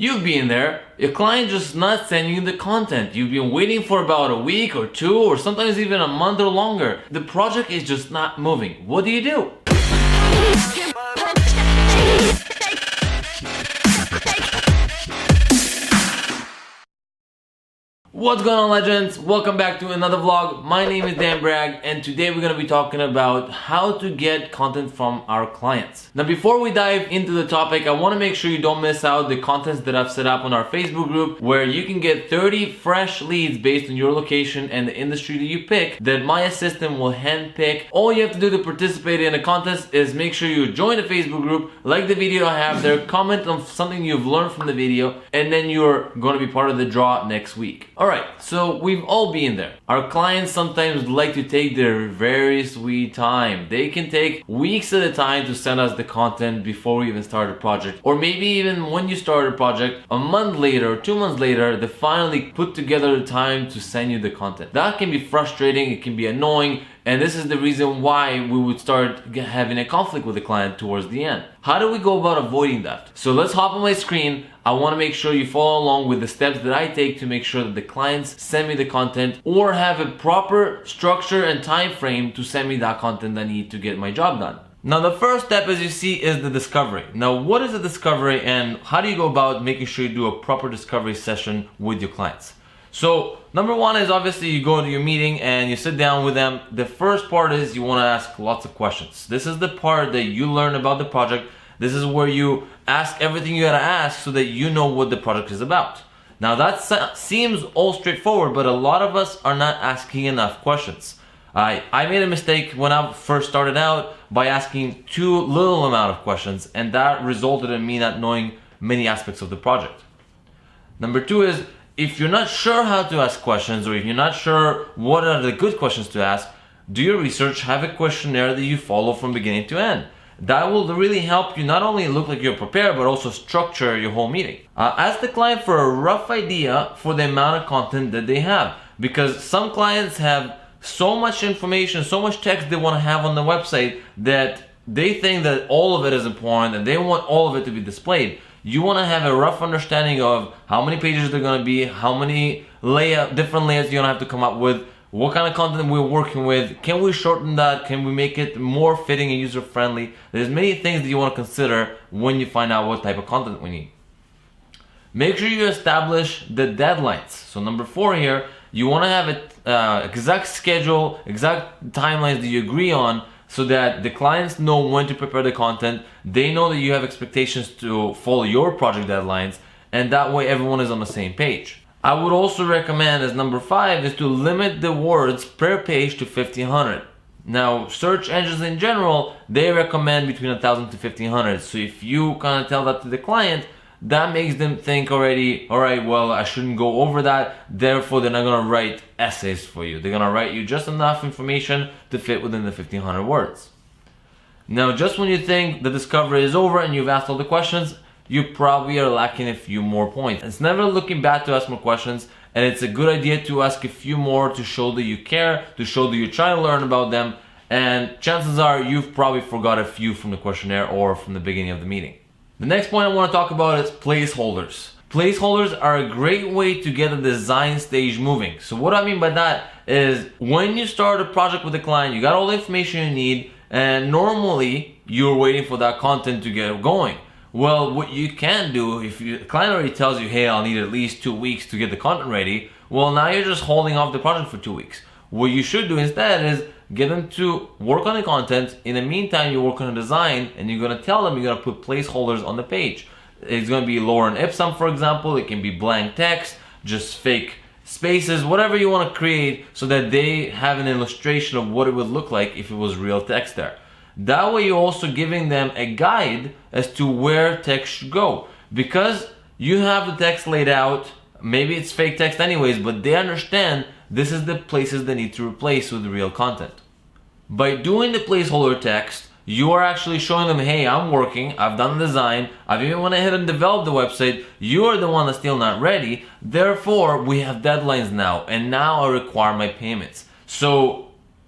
You've been there, your client just not sending you the content. You've been waiting for about a week or two, or sometimes even a month or longer. The project is just not moving. What do you do? What's going on, legends? Welcome back to another vlog. My name is Dan Bragg, and today we're going to be talking about how to get content from our clients. Now, before we dive into the topic, I want to make sure you don't miss out the contents that I've set up on our Facebook group, where you can get 30 fresh leads based on your location and the industry that you pick that my assistant will handpick. All you have to do to participate in the contest is make sure you join the Facebook group, like the video I have there, comment on something you've learned from the video, and then you're going to be part of the draw next week. Alright, so we've all been there. Our clients sometimes like to take their very sweet time. They can take weeks at a time to send us the content before we even start a project. Or maybe even when you start a project, a month later or 2 months later, they finally put together the time to send you the content. That can be frustrating, it can be annoying, and this is the reason why we would start having a conflict with the client towards the end. How do we go about avoiding that? So let's hop on my screen. I want to make sure you follow along with the steps that I take to make sure that the clients send me the content or have a proper structure and time frame to send me that content I need to get my job done. Now, the first step, as you see, is the discovery. Now, what is a discovery and how do you go about making sure you do a proper discovery session with your clients? So, number one is obviously you go to your meeting and you sit down with them. The first part is you want to ask lots of questions. This is the part that you learn about the project. This is where you ask everything you gotta ask so that you know what the project is about. Now that seems all straightforward, but a lot of us are not asking enough questions. I made a mistake when I first started out by asking too little amount of questions, and that resulted in me not knowing many aspects of the project. Number two is, if you're not sure how to ask questions, or if you're not sure what are the good questions to ask, do your research, have a questionnaire that you follow from beginning to end. That will really help you not only look like you're prepared, but also structure your whole meeting. Ask the client for a rough idea for the amount of content that they have, because some clients have so much information, so much text they want to have on the website that they think that all of it is important and they want all of it to be displayed. You want to have a rough understanding of how many pages they're going to be, how many different layouts you're going to have to come up with, what kind of content we're working with, can we shorten that, can we make it more fitting and user-friendly. There's many things that you want to consider when you find out what type of content we need. Make sure you establish the deadlines. So number 4 here, you want to have an exact schedule, exact timelines that you agree on, so that the clients know when to prepare the content, they know that you have expectations to follow your project deadlines, and that way everyone is on the same page. I would also recommend, as number 5, is to limit the words per page to 1,500. Now, search engines in general, they recommend between 1,000 to 1,500. So if you kind of tell that to the client, that makes them think already, all right, well, I shouldn't go over that. Therefore, they're not going to write essays for you. They're going to write you just enough information to fit within the 1,500 words. Now, just when you think the discovery is over and you've asked all the questions, you probably are lacking a few more points. It's never looking bad to ask more questions, and it's a good idea to ask a few more to show that you care, to show that you're trying to learn about them, and chances are you've probably forgot a few from the questionnaire or from the beginning of the meeting. The next point I want to talk about is placeholders. Placeholders are a great way to get the design stage moving. So what I mean by that is, when you start a project with a client, you got all the information you need, and normally you're waiting for that content to get going. Well, what you can do, if the client already tells you, hey, I'll need at least 2 weeks to get the content ready, well, now you're just holding off the project for 2 weeks. What you should do instead is get them to work on the content. In the meantime, you work on the design, and you're going to tell them you're going to put placeholders on the page. It's going to be lorem ipsum, for example. It can be blank text, just fake spaces, whatever you want to create, so that they have an illustration of what it would look like if it was real text there. That way you're also giving them a guide as to where text should go. Because you have the text laid out, maybe it's fake text anyways, but they understand this is the places they need to replace with the real content. By doing the placeholder text, you are actually showing them, hey, I'm working, I've done the design, I've even went ahead and developed the website, you're the one that's still not ready, therefore we have deadlines now, and now I require my payments. So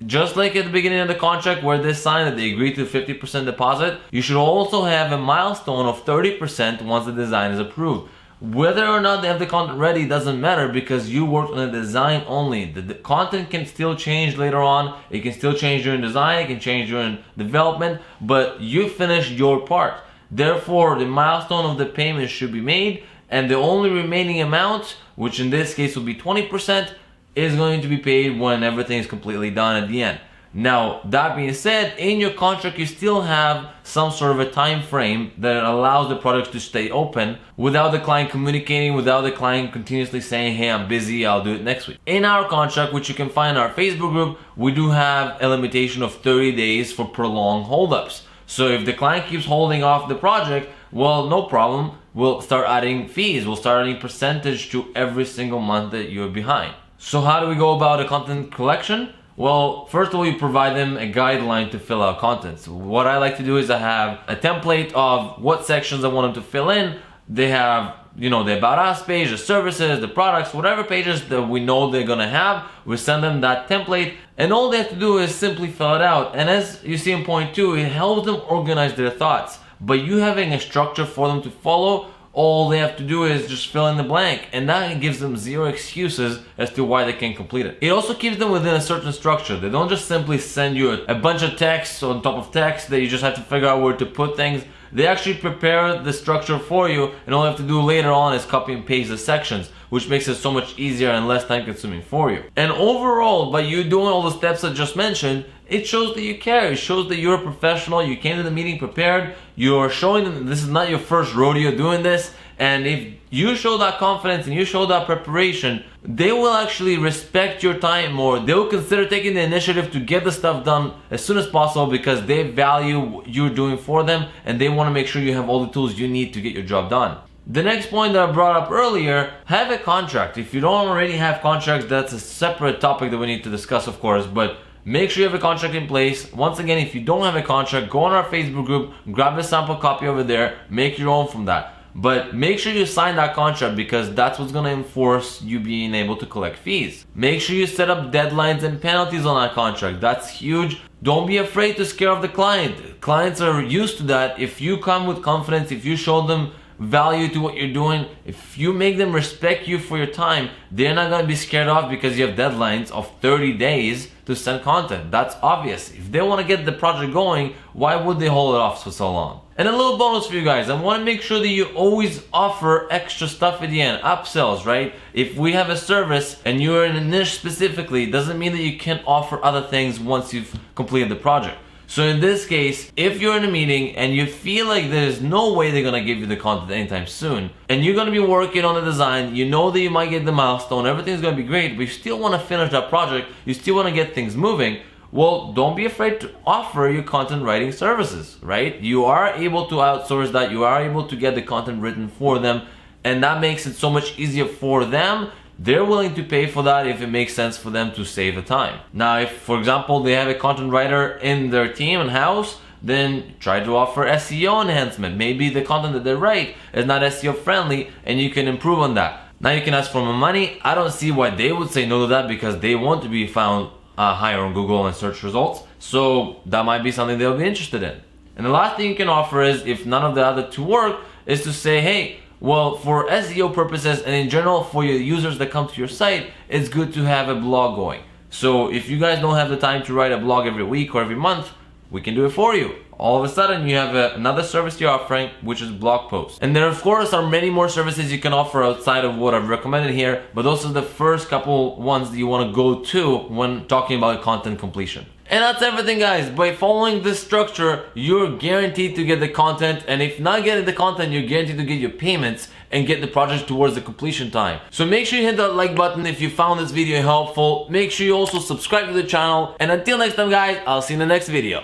just like at the beginning of the contract where they sign that they agree to 50% deposit, you should also have a milestone of 30% once the design is approved. Whether or not they have the content ready doesn't matter because you worked on the design only. The content can still change later on. It can still change during design, it can change during development, but you finished your part. Therefore, the milestone of the payment should be made, and the only remaining amount, which in this case will be 20%, is going to be paid when everything is completely done at the end. Now, that being said, in your contract you still have some sort of a time frame that allows the product to stay open without the client communicating, without the client continuously saying, hey, I'm busy, I'll do it next week. In our contract, which you can find in our Facebook group, we do have a limitation of 30 days for prolonged holdups. So if the client keeps holding off the project, well, no problem, we'll start adding fees, we'll start adding percentage to every single month that you're behind. So how do we go about a content collection? Well, first of all, you provide them a guideline to fill out content. So what I like to do is I have a template of what sections I want them to fill in. They have, the About Us page, the services, the products, whatever pages that we know they're gonna have, we send them that template, and all they have to do is simply fill it out. And as you see in point 2, it helps them organize their thoughts. But you having a structure for them to follow, all they have to do is just fill in the blank, and that gives them zero excuses as to why they can't complete it. It also keeps them within a certain structure. They don't just simply send you a bunch of text on top of text that you just have to figure out where to put things. They actually prepare the structure for you, and all you have to do later on is copy and paste the sections, which makes it so much easier and less time consuming for you. And overall, by you doing all the steps I just mentioned, it shows that you care. It shows that you're a professional. You came to the meeting prepared. You're showing them this is not your first rodeo doing this. And if you show that confidence and you show that preparation, they will actually respect your time more. They will consider taking the initiative to get the stuff done as soon as possible because they value what you're doing for them and they want to make sure you have all the tools you need to get your job done. The next point that I brought up earlier, have a contract. If you don't already have contracts, that's a separate topic that we need to discuss, of course, but make sure you have a contract in place. Once again, if you don't have a contract, go on our Facebook group, grab a sample copy over there, make your own from that. But make sure you sign that contract because that's what's going to enforce you being able to collect fees. Make sure you set up deadlines and penalties on that contract. That's huge. Don't be afraid to scare off the client. Clients are used to that. If you come with confidence, if you show them value to what you're doing, if you make them respect you for your time, they're not going to be scared off because you have deadlines of 30 days to send content. That's obvious. If they want to get the project going, why would they hold it off for so long? And a little bonus for you guys, I want to make sure that you always offer extra stuff at the end, upsells, right? If we have a service and you're in a niche specifically, it doesn't mean that you can't offer other things once you've completed the project. So in this case, if you're in a meeting and you feel like there's no way they're gonna give you the content anytime soon, and you're gonna be working on the design, you know that you might get the milestone, everything's gonna be great, but you still wanna finish that project, you still wanna get things moving, well, don't be afraid to offer your content writing services, right? You are able to outsource that, you are able to get the content written for them, and that makes it so much easier for them. They're willing to pay for that if it makes sense for them to save the time. Now, if, for example, they have a content writer in their team in-house, then try to offer SEO enhancement. Maybe the content that they write is not SEO friendly and you can improve on that. Now you can ask for more money. I don't see why they would say no to that because they want to be found higher on Google and search results. So that might be something they'll be interested in. And the last thing you can offer is, if none of the other two work, is to say, hey, well, for SEO purposes and in general for your users that come to your site, it's good to have a blog going. So if you guys don't have the time to write a blog every week or every month, we can do it for you. All of a sudden you have another service you're offering, which is blog posts. And there of course are many more services you can offer outside of what I've recommended here, but those are the first couple ones that you want to go to when talking about content completion. And that's everything, guys. By following this structure, you're guaranteed to get the content, and if not getting the content, you're guaranteed to get your payments and get the project towards the completion time. So make sure you hit that like button if you found this video helpful. Make sure you also subscribe to the channel, and until next time, guys, I'll see you in the next video.